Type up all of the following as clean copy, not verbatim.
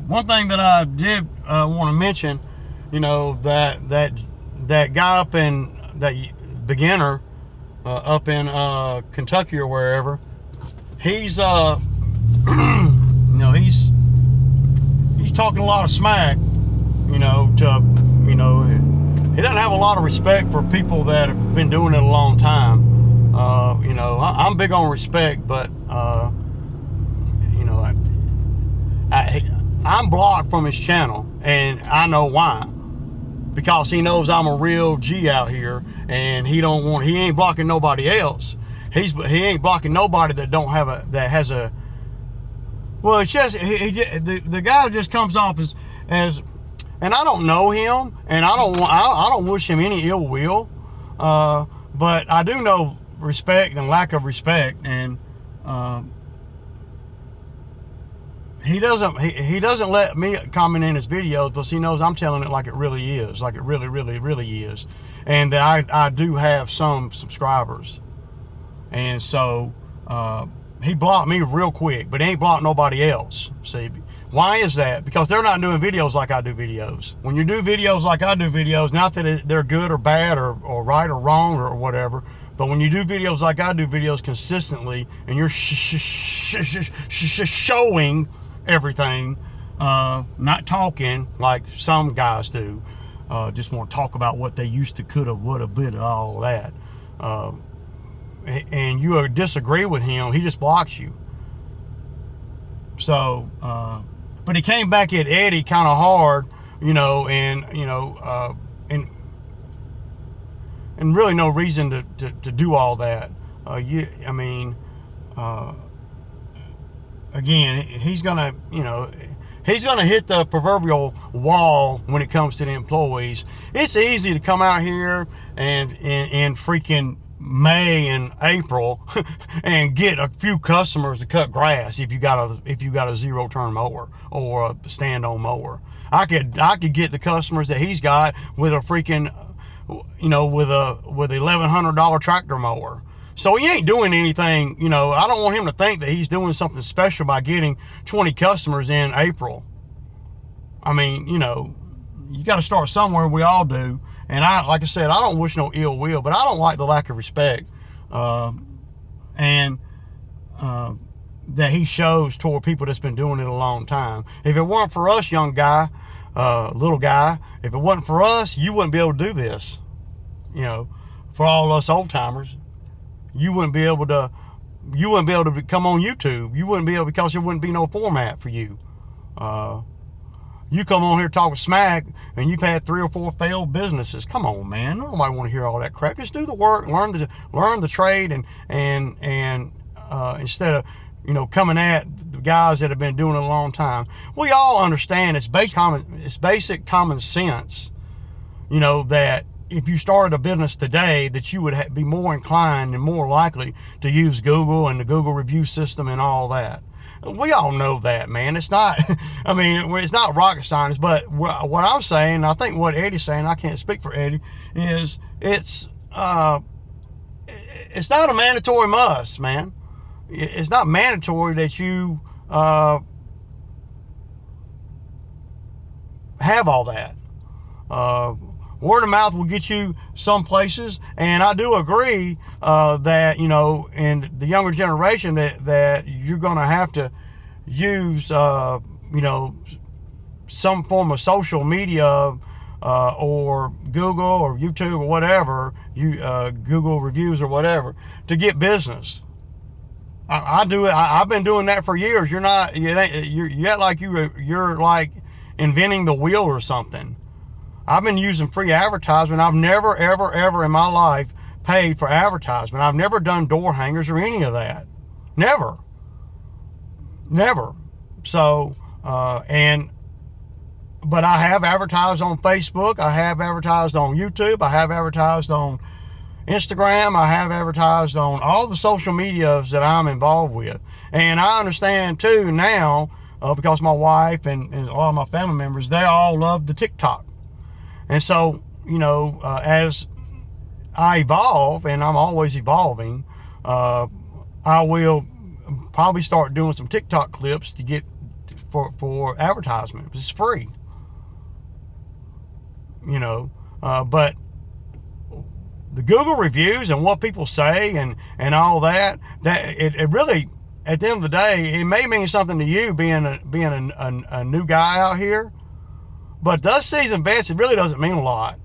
one thing that I did want to mention, that guy up in that beginner up in Kentucky or wherever, he's he's talking a lot of smack, he doesn't have a lot of respect for people that have been doing it a long time. I'm big on respect, but I'm blocked from his channel, and I know why. Because he knows I'm a real G out here, and he ain't blocking nobody else. He ain't blocking nobody that has a. Well, it's just the guy just comes off as, and I don't know him, and I don't wish him any ill will, but I do know respect and lack of respect, and he doesn't let me comment in his videos because he knows I'm telling it like it really is, like it really, really, really is, and that I do have some subscribers, and so he blocked me real quick, but he ain't blocked nobody else. See, why is that? Because they're not doing videos like I do videos. When you do videos like I do videos, not that they're good or bad or right or wrong or whatever, but when you do videos like I do videos consistently, and you're showing everything, not talking like some guys do, just want to talk about what they used to, could have, would have, been, all that, and you disagree with him, he just blocks you. So, but he came back at Eddie kind of hard, and really no reason to do all that. Again, he's gonna hit the proverbial wall when it comes to the employees. It's easy to come out here and freaking May and April and get a few customers to cut grass if you got a zero turn mower or a stand on mower. I could get the customers that he's got with a freaking with $1,100 tractor mower. So he ain't doing anything, I don't want him to think that he's doing something special by getting 20 customers in April. I mean, you got to start somewhere. We all do. And like I said, I don't wish no ill will, but I don't like the lack of respect that he shows toward people that's been doing it a long time. If it weren't for us, young guy, little guy, if it wasn't for us, you wouldn't be able to do this. For all us old timers, you wouldn't be able to come on YouTube. You wouldn't be able, because there wouldn't be no format for you. You come on here talking smack, and you've had 3 or 4 failed businesses. Come on, man. Nobody want to hear all that crap. Just do the work, learn the trade, and instead of coming at the guys that have been doing it a long time. We all understand it's basic common sense. That if you started a business today, that you would be more inclined and more likely to use Google and the Google review system and all that. We all know that, man. It's not, it's not rocket science, but what I'm saying, I think what Eddie's saying, I can't speak for Eddie, is it's not a mandatory must, man. It's not mandatory that you have all that. Word of mouth will get you some places, and I do agree that in the younger generation that you're going to have to use some form of social media or Google or YouTube or whatever, Google reviews or whatever, to get business. I do it. I've been doing that for years. You're like you're like inventing the wheel or something. I've been using free advertisement. I've never, ever, ever in my life paid for advertisement. I've never done door hangers or any of that. Never. So, but I have advertised on Facebook. I have advertised on YouTube. I have advertised on Instagram. I have advertised on all the social medias that I'm involved with. And I understand too now, because my wife and a lot of my family members, they all love the TikTok. And so, as I evolve, and I'm always evolving, I will probably start doing some TikTok clips to get for advertisement. It's free. You know, but the Google reviews and what people say and all that it really, at the end of the day, it may mean something to you being a new guy out here, but to us seasoned vets, it really doesn't mean a lot,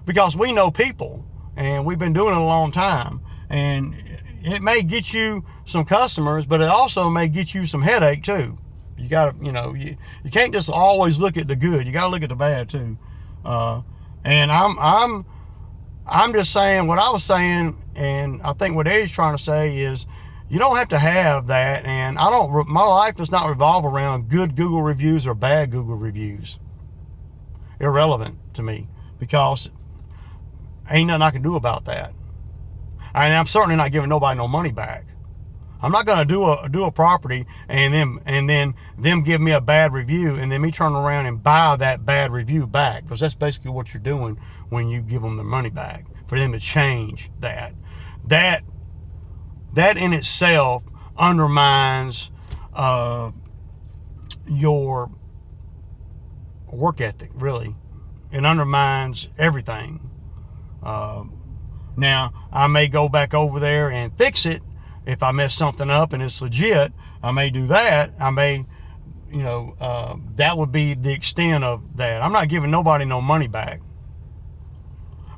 because we know people and we've been doing it a long time, and it may get you some customers, but it also may get you some headache too. You gotta, you know, you can't just always look at the good. You gotta look at the bad too. And I'm just saying what I was saying, and I think what Eddie's trying to say is you don't have to have that. And my life does not revolve around good Google reviews or bad Google reviews. Irrelevant to me, because ain't nothing I can do about that. And I'm certainly not giving nobody no money back. I'm not going to do a property and then them give me a bad review and then me turn around and buy that bad review back, because that's basically what you're doing when you give them the money back, for them to change that. That in itself undermines your work ethic, really. It undermines everything. Now, I may go back over there and fix it. If I mess something up and it's legit, I may do that. I may, you know, that would be the extent of that. I'm not giving nobody no money back,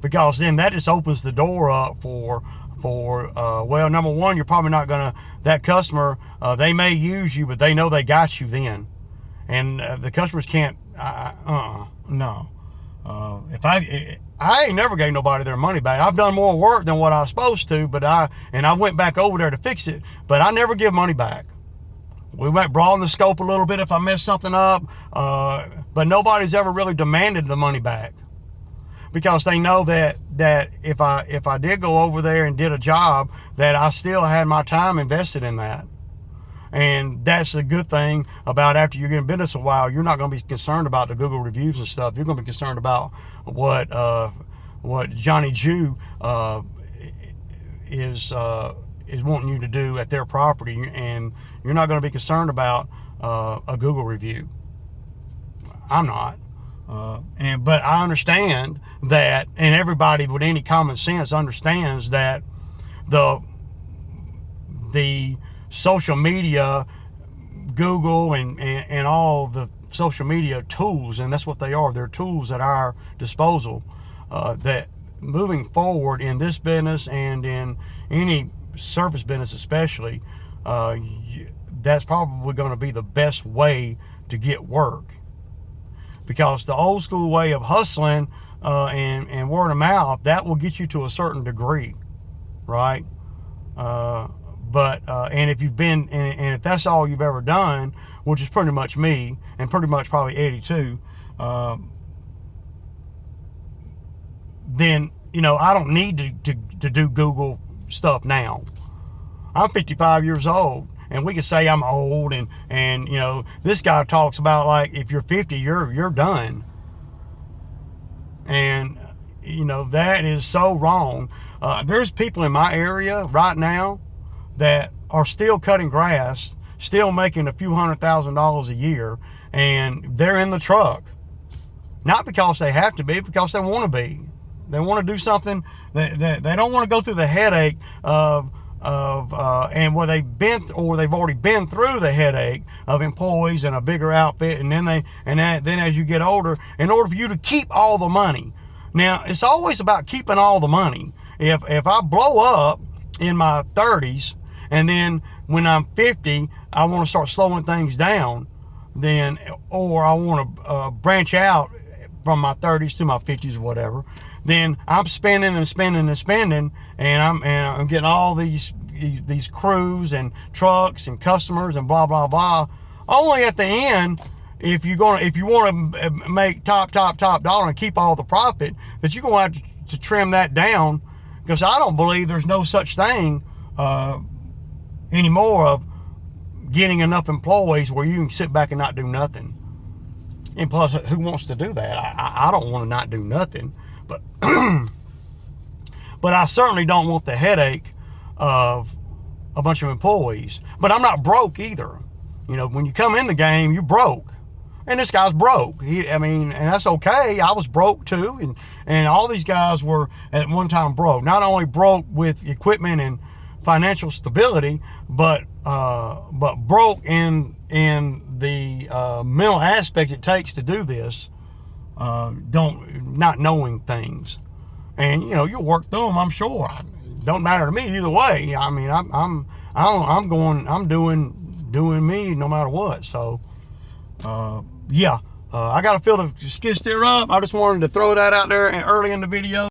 because then that just opens the door up for well, number one, you're probably not gonna, that customer, they may use you, but they know they got you then, and the customers can't. No. If I ain't never gave nobody their money back. I've done more work than what I was supposed to, but I went back over there to fix it, but I never give money back. We might broaden the scope a little bit if I mess something up, but nobody's ever really demanded the money back, because they know that if I did go over there and did a job, that I still had my time invested in that. And that's a good thing about, after you're in business a while, you're not going to be concerned about the Google reviews and stuff. You're going to be concerned about what Johnny Jew is wanting you to do at their property, and you're not going to be concerned about a Google review. I'm not. But I understand that, and everybody with any common sense understands that the social media, Google and all the social media tools, and that's what they are, they're tools at our disposal, that moving forward in this business and in any service business especially, that's probably going to be the best way to get work, because the old school way of hustling and word of mouth, that will get you to a certain degree, right? But if you've been, and if that's all you've ever done, which is pretty much me, and pretty much probably Eddie too, then, you know, I don't need to do Google stuff now. I'm 55 years old, and we can say I'm old, and you know, this guy talks about, like, if you're 50, you're done. And you know, that is so wrong. There's people in my area right now that are still cutting grass, still making a few $100,000 a year, and they're in the truck. Not because they have to be, because they want to be. They want to do something that they don't want to go through the headache and where they've already been through the headache of employees and a bigger outfit, and then as you get older, in order for you to keep all the money. Now, it's always about keeping all the money. If I blow up in my 30s, and then when I'm 50, I want to start slowing things down, then, or I want to branch out from my 30s to my 50s or whatever, then I'm spending and spending and spending, and I'm getting all these crews and trucks and customers and blah blah blah. Only at the end, if you want to make top dollar and keep all the profit, that you're going to have to trim that down, because I don't believe there's no such thing anymore of getting enough employees where you can sit back and not do nothing. And plus, who wants to do that? I don't want to not do nothing, but but I certainly don't want the headache of a bunch of employees. But I'm not broke either. You know, when you come in the game, you're broke. And this guy's broke. I mean, and that's okay. I was broke too. And all these guys were at one time broke. Not only broke with equipment and financial stability, but broke in the mental aspect it takes to do this. Not knowing things. And you know, you'll work through them, I'm sure. Don't matter to me either way. I mean, I'm doing me no matter what. So yeah, I got to fill the skid steer up. I just wanted to throw that out there early in the video.